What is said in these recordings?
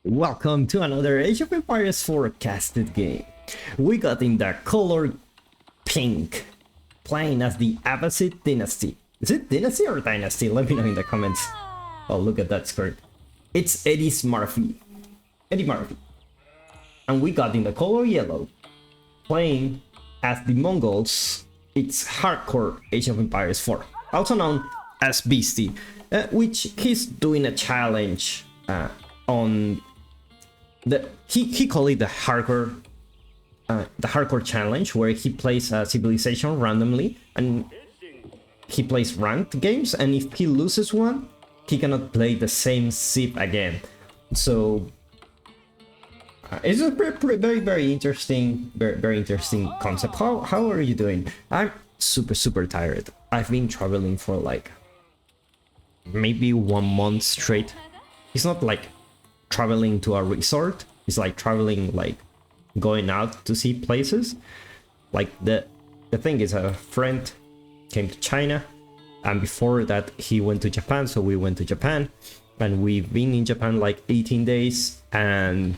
Welcome to another Age of Empires forecasted game. We got in the color pink, playing as the Abassid Dynasty. Is it Dynasty or Dynasty? Let me know in the comments. Oh, look at that skirt. It's EddieSmurphy. Eddie Murphy. And we got in the color yellow, playing as the Mongols. It's hardcore Age of Empires 4, also known as Beasty, which he's doing a challenge on the he called it the hardcore challenge, where he plays a civilization randomly and he plays ranked games, and if he loses one, he cannot play the same zip again. So it's a very interesting, very interesting concept. How are you doing? I'm super tired. I've been traveling for like maybe 1 month straight. It's not like traveling to a resort. It's like traveling, like going out to see places. Like the thing is, a friend came to China, and before that he went to Japan, so we went to Japan, and we've been in Japan like 18 days, and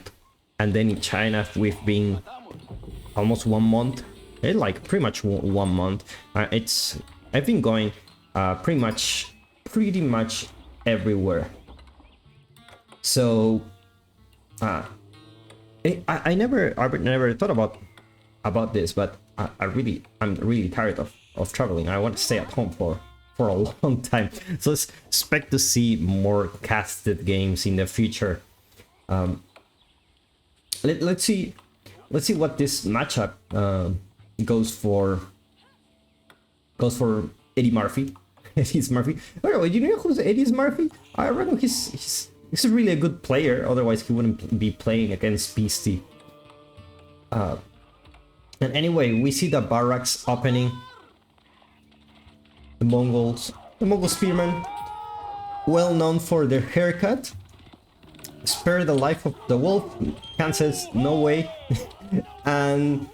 then in China we've been almost 1 month. Like pretty much 1 month. I've been going pretty much everywhere. So I never thought about this, but I'm really tired of traveling. I want to stay at home for a long time. So let's expect to see more casted games in the future. Let's see what this matchup goes for EddieSmurphy. EddieSmurphy. By the way, do you know who's EddieSmurphy? I reckon he's really a good player, otherwise he wouldn't be playing against Beasty. And anyway, we see the barracks opening. The Mongol spearmen, well known for their haircut. Spare the life of the wolf. Khan says no way. And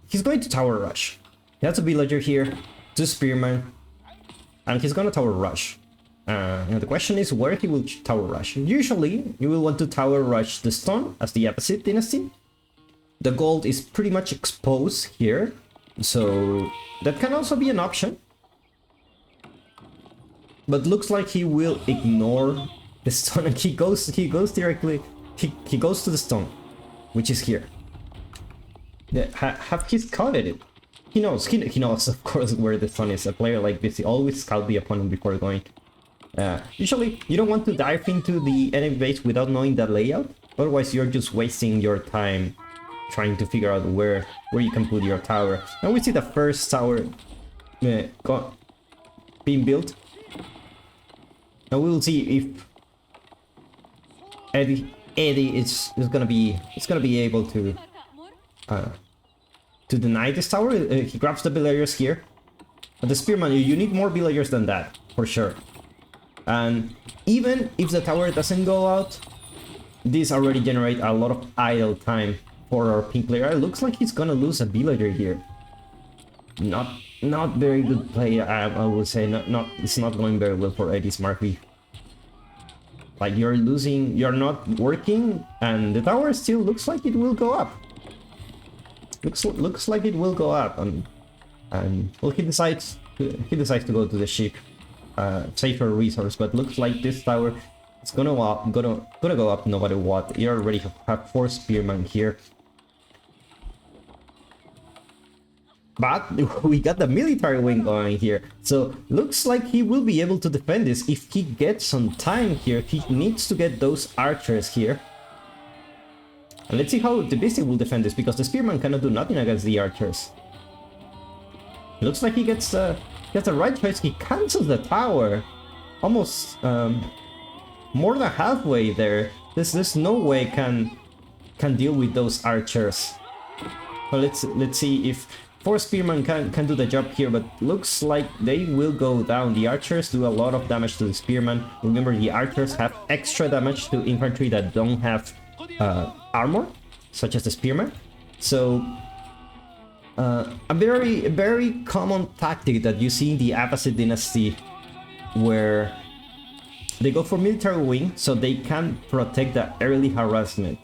he's going to tower rush. He has a villager here, 2 spearmen, and he's gonna tower rush. And the question is where he will tower rush. Usually you will want to tower rush the stone as the Abassid Dynasty. The gold is pretty much exposed here, so that can also be an option. But looks like he will ignore the stone, and he goes directly, he goes to the stone, which is here. Have he scouted it? He knows of course where the stone is. A player like this, he always scout the opponent before going. Usually you don't want to dive into the enemy base without knowing the layout, otherwise you're just wasting your time trying to figure out where you can put your tower. And we see the first tower being built. And we will see if Eddie is gonna be able to deny this tower. He grabs the villagers here. But the spearman, you need more villagers than that for sure. And even if the tower doesn't go out, this already generate a lot of idle time for our pink player. It looks like he's gonna lose a villager here. Not very good play, I would say. It's not going very well for EddieSmurphy. Like, you're not working, and the tower still looks like it will go up. Looks like it will go up, and well, he decides to go to the ship, safer resource. But looks like this tower is gonna go up no matter what. You already have 4 spearmen here. But we got the military wing going here, so looks like he will be able to defend this if he gets some time here. He needs to get those archers here. And let's see how the Beastie will defend this, because the spearman cannot do nothing against the archers. It looks like he gets the right choice. He cancels the tower, almost more than halfway there. There's no way can deal with those archers. Well, let's see if 4 spearmen can do the job here, but looks like they will go down. The archers do a lot of damage to the spearmen. Remember, the archers have extra damage to infantry that don't have armor, such as the spearmen. So a very common tactic that you see in the Abassid Dynasty, where they go for military wing so they can protect the early harassment,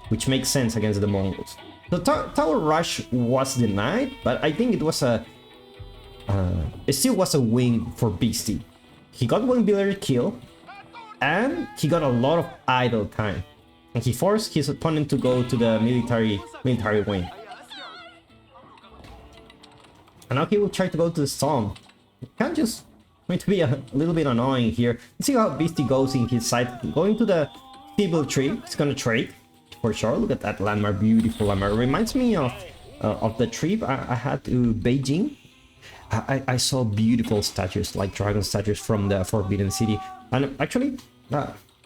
which makes sense against the Mongols. So Tower Rush was denied, but I think it was it still was a win for Beasty. He got one villager kill, and he got a lot of idle time, and he forced his opponent to go to the military wing. And now he will try to go to the storm. Can't just going to be a little bit annoying here. Let's see how Beasty goes in his side. Going to the Feeble tree, he's gonna trade for sure. Look at that landmark, beautiful landmark. Reminds me of the trip I had to Beijing. I saw beautiful statues, like dragon statues from the Forbidden City. And actually,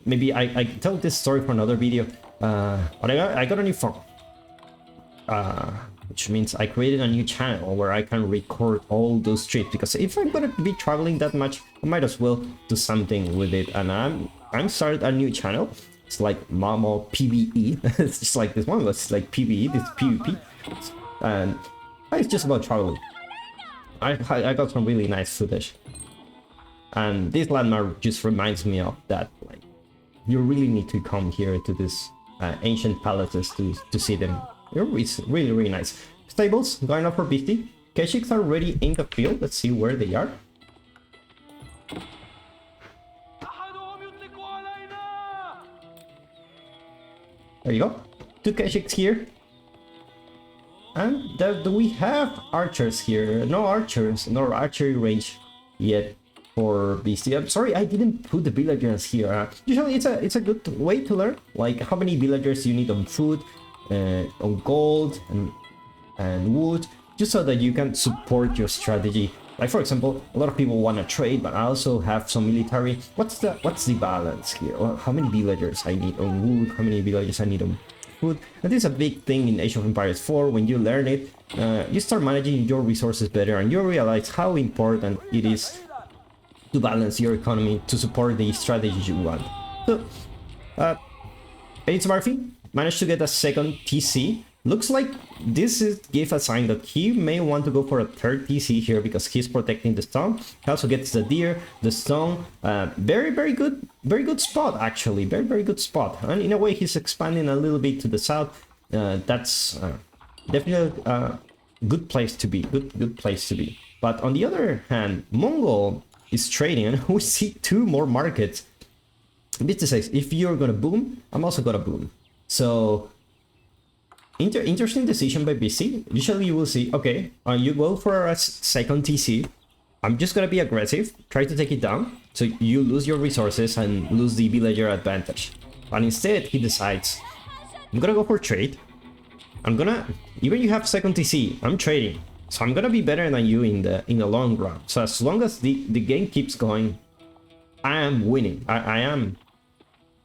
maybe I tell this story for another video. But I got a new phone, which means I created a new channel where I can record all those trips. Because if I'm gonna be traveling that much, I might as well do something with it. And I'm started a new channel. It's like maomao PvE. It's just like this one, but it's like PvE. This PvP, and it's just about traveling. I got some really nice footage, and this landmark just reminds me of that. Like, you really need to come here to this ancient palaces to see them. It's really nice. Stables going up for Beasty. Keshiks are already in the field. Let's see where they are. There you go. 2 Keshiks here. And do we have archers here? No archers, no archery range yet for Beastie. I'm sorry, I didn't put the villagers here. Usually it's a good way to learn, like how many villagers you need on food, on gold and wood, just so that you can support your strategy. Like for example, a lot of people want to trade, but I also have some military. What's the balance here? Or how many villagers I need on wood? How many villagers I need on food? And this is a big thing in Age of Empires 4. When you learn it, you start managing your resources better, and you realize how important it is to balance your economy to support the strategies you want. So, EddieSmurphy managed to get a second TC. Looks like this gives a sign that he may want to go for a third TC here because he's protecting the stone. He also gets the deer, the stone. Very good spot actually. Very good spot. And in a way, he's expanding a little bit to the south. That's definitely a good place to be. Good place to be. But on the other hand, Mongol is trading, and we see 2 more markets. Business says, if you're gonna boom, I'm also gonna boom. So interesting decision by BC. Usually you will see, okay, you go for a second TC. I'm just gonna be aggressive, try to take it down, so you lose your resources and lose the villager advantage. But instead, he decides, I'm gonna go for trade. Even you have second TC, I'm trading. So I'm gonna be better than you in the long run. So as long as the game keeps going, I am winning. I am,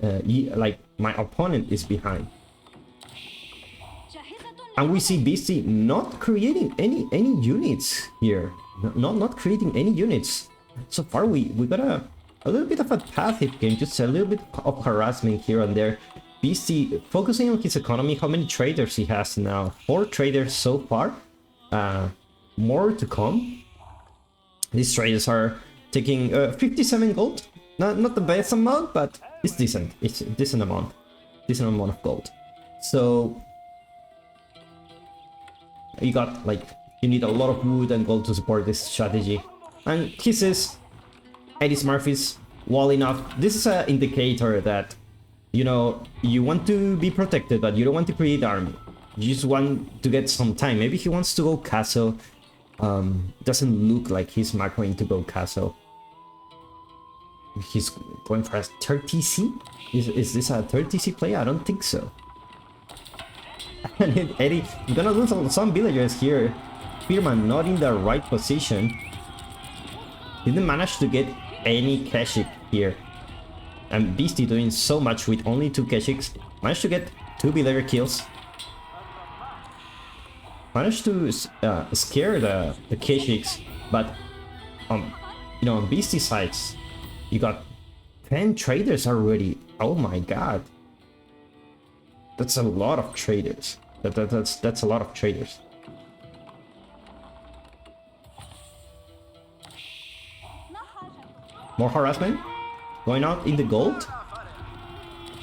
like, my opponent is behind. And we see BC not creating any units here. Not creating any units. So far we got a little bit of a passive game, just a little bit of harassment here and there. BC focusing on his economy. How many traders he has now? 4 traders so far. More to come. These traders are taking 57 gold. Not the best amount, but it's decent. It's a decent amount. Decent amount of gold. So you got, like, you need a lot of wood and gold to support this strategy. And he says, EddieSmurphy's walling off. This is an indicator that, you know, you want to be protected, but you don't want to create army. You just want to get some time. Maybe he wants to go castle. Doesn't look like he's macroing to go castle. He's going for a third TC? Is this a third TC play? I don't think so. And Eddie, you're gonna lose some villagers here. Spearman not in the right position. Didn't manage to get any Keshik here. And Beastie doing so much with only 2 Keshiks. Managed to get 2 villager kills. Managed to scare the Keshiks, but you know, on Beastie sides, you got 10 traders already. Oh my god. That's a lot of traders. That's a lot of traders. More harassment. going out in the gold.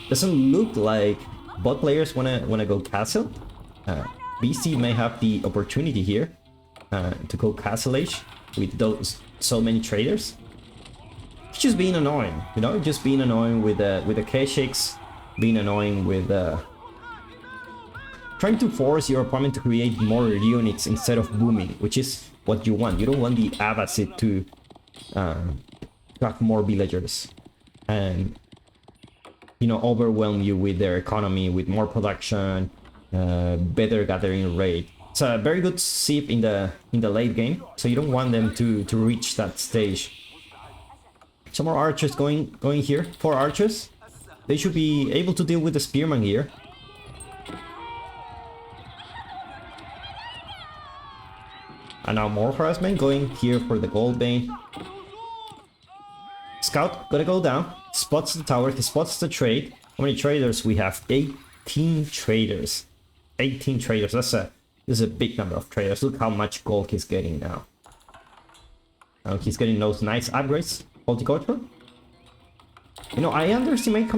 Doesn't look like bot players wanna go castle. Beasty may have the opportunity here to go castle age with those so many traders. It's just being annoying, you know, just being annoying with the K-shakes, being annoying with trying to force your opponent to create more units instead of booming, which is what you want. You don't want the Abassid to have more villagers and, you know, overwhelm you with their economy, with more production, better gathering rate. It's a very good sip in the late game, so you don't want them to reach that stage. Some more archers going here. 4 archers. They should be able to deal with the spearman here. And now more harassment going here for the gold vein. Scout gotta go down. Spots the tower. He spots the trade. How many traders we have? 18 traders. 18 traders. This is a big number of traders. Look how much gold he's getting now. He's getting those nice upgrades. Horticulture. You know, I underestimate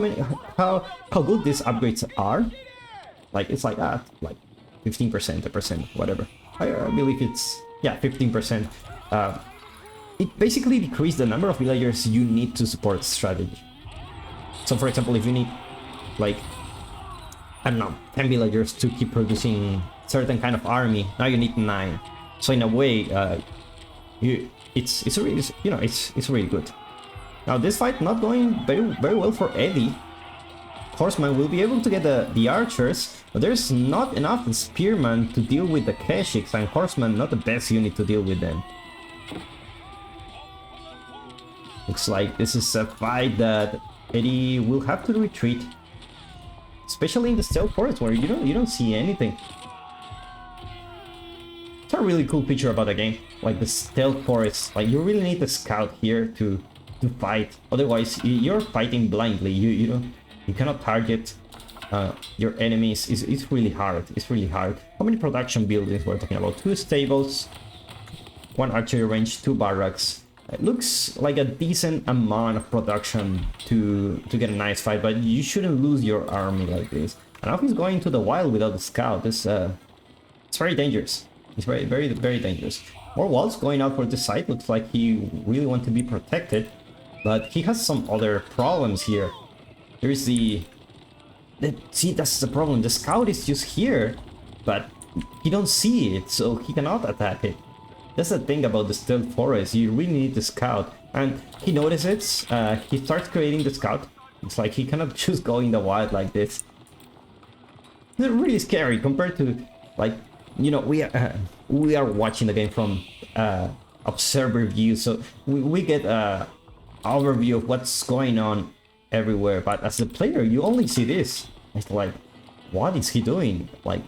how good these upgrades are. Like, it's like that, like 15%, 10%, whatever. I believe it's, yeah, 15%. It basically decreases the number of villagers you need to support strategy. So, for example, if you need, like, I don't know, 10 villagers to keep producing certain kind of army, now you need 9. So in a way, it's really, you know, it's really good. Now this fight not going very well for Eddie. Horseman will be able to get the archers, but there's not enough spearmen to deal with the Keshiks, and Horseman not the best unit to deal with them. Looks like this is a fight that Eddie will have to retreat, especially in the stealth forest where you don't see anything. It's a really cool feature about the game, like the stealth forest. Like, you really need the scout here to fight. Otherwise, you're fighting blindly. You cannot target your enemies. It's really hard. It's really hard. How many production buildings we're talking about? 2 stables, 1 archery range, 2 barracks. It looks like a decent amount of production to get a nice fight, but you shouldn't lose your army like this. And now he's going to the wild without the scout. It's very dangerous. It's very dangerous. More walls going out for this side. Looks like he really wants to be protected, but he has some other problems here. There's see, that's the problem. The scout is just here, but he don't see it, so he cannot attack it. That's the thing about the stealth forest. You really need the scout, and he notices. He starts creating the scout. It's like he cannot just go in the wild like this. It's really scary compared to, like, you know, we are watching the game from observer view, so we get a overview of what's going on everywhere. But as a player, you only see this. It's like, what is he doing? Like,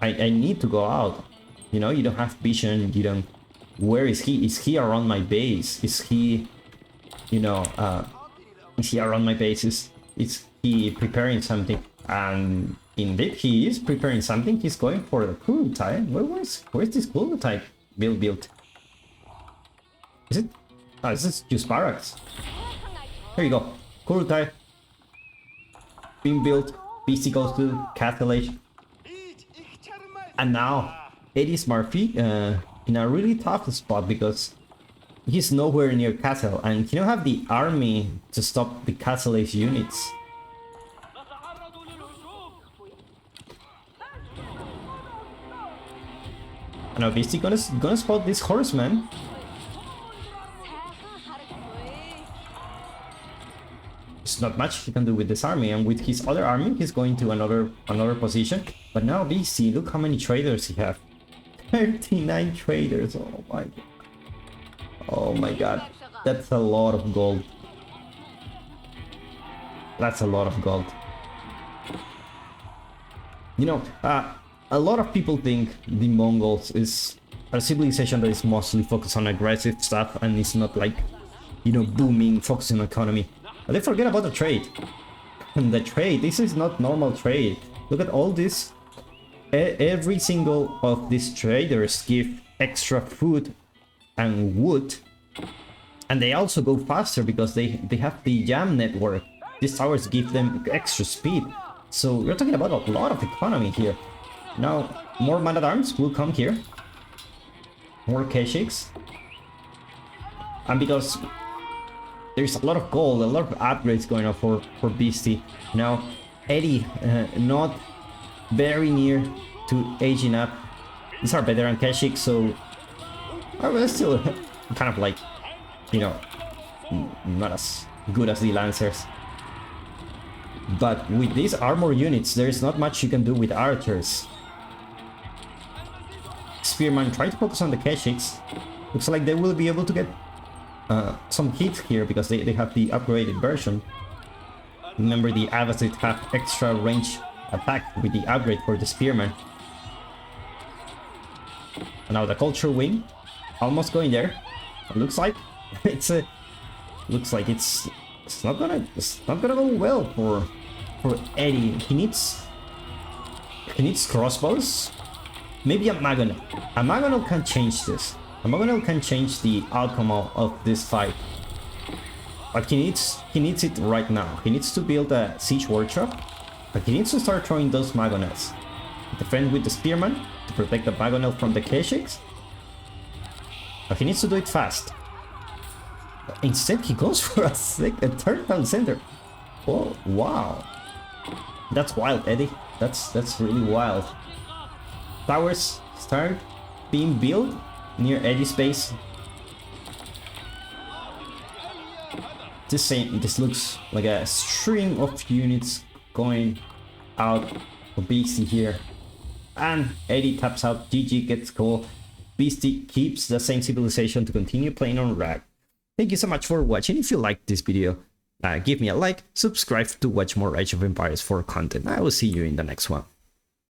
I need to go out. You know, you don't have vision. You don't. Where is he? Is he around my base? Is he, you know, is he around my base? Is he preparing something? And indeed, he is preparing something. He's going for the Kurutai. Where's this Kurutai built? Is it? Oh, this is just barracks. Here you go. Kurutai being built. Beasty goes to Castle Age. And now EddieSmurphy in a really tough spot because he's nowhere near castle and he don't have the army to stop the Castle Age units. And now Beasty gonna spot this horseman. There's not much he can do with this army, and with his other army he's going to another position. But now Beasty, look how many traders he have. 39 traders. Oh my god. Oh my god. That's a lot of gold. That's a lot of gold. You know, a lot of people think the Mongols is a civilization that is mostly focused on aggressive stuff and it's not like, you know, booming, focusing on economy. But they forget about the trade. And the trade, this is not normal trade. Look at all this. Every single of these traders give extra food and wood And they also go faster because they have the jam network. These towers give them extra speed. So we're talking about a lot of economy here. Now, more man-at-arms will come here. More Keshiks. And because there's a lot of gold, a lot of upgrades going on for Beasty. Now, Eddie, not very near to aging up. These are veteran Keshiks, so they're still kind of like, you know, not as good as the Lancers. But with these armor units, there's not much you can do with archers. Spearman, try to focus on the Keshiks. Looks like they will be able to get some hits here because they have the upgraded version. Remember, the Abassid have extra range attack with the upgrade for the Spearman. And now the Culture Wing, almost going there. It looks like it's not gonna go well for Eddie. He needs crossbows. Maybe a Magonel. A Magonel can change this. A Magonel can change the outcome of this fight. But he needs it right now. He needs to build a siege workshop. But he needs to start throwing those Magonels. Defend with the Spearman to protect the Magonel from the Keshiks. But he needs to do it fast. Instead, he goes for a third town center. Oh, wow. That's wild, Eddie. That's really wild. Towers start being built near Eddie's base. This looks like a string of units going out for Beasty here. And Eddie taps out, GG gets goal. Beasty keeps the same civilization to continue playing on Rag. Thank you so much for watching. If you liked this video, give me a like, subscribe to watch more Age of Empires 4 content. I will see you in the next one.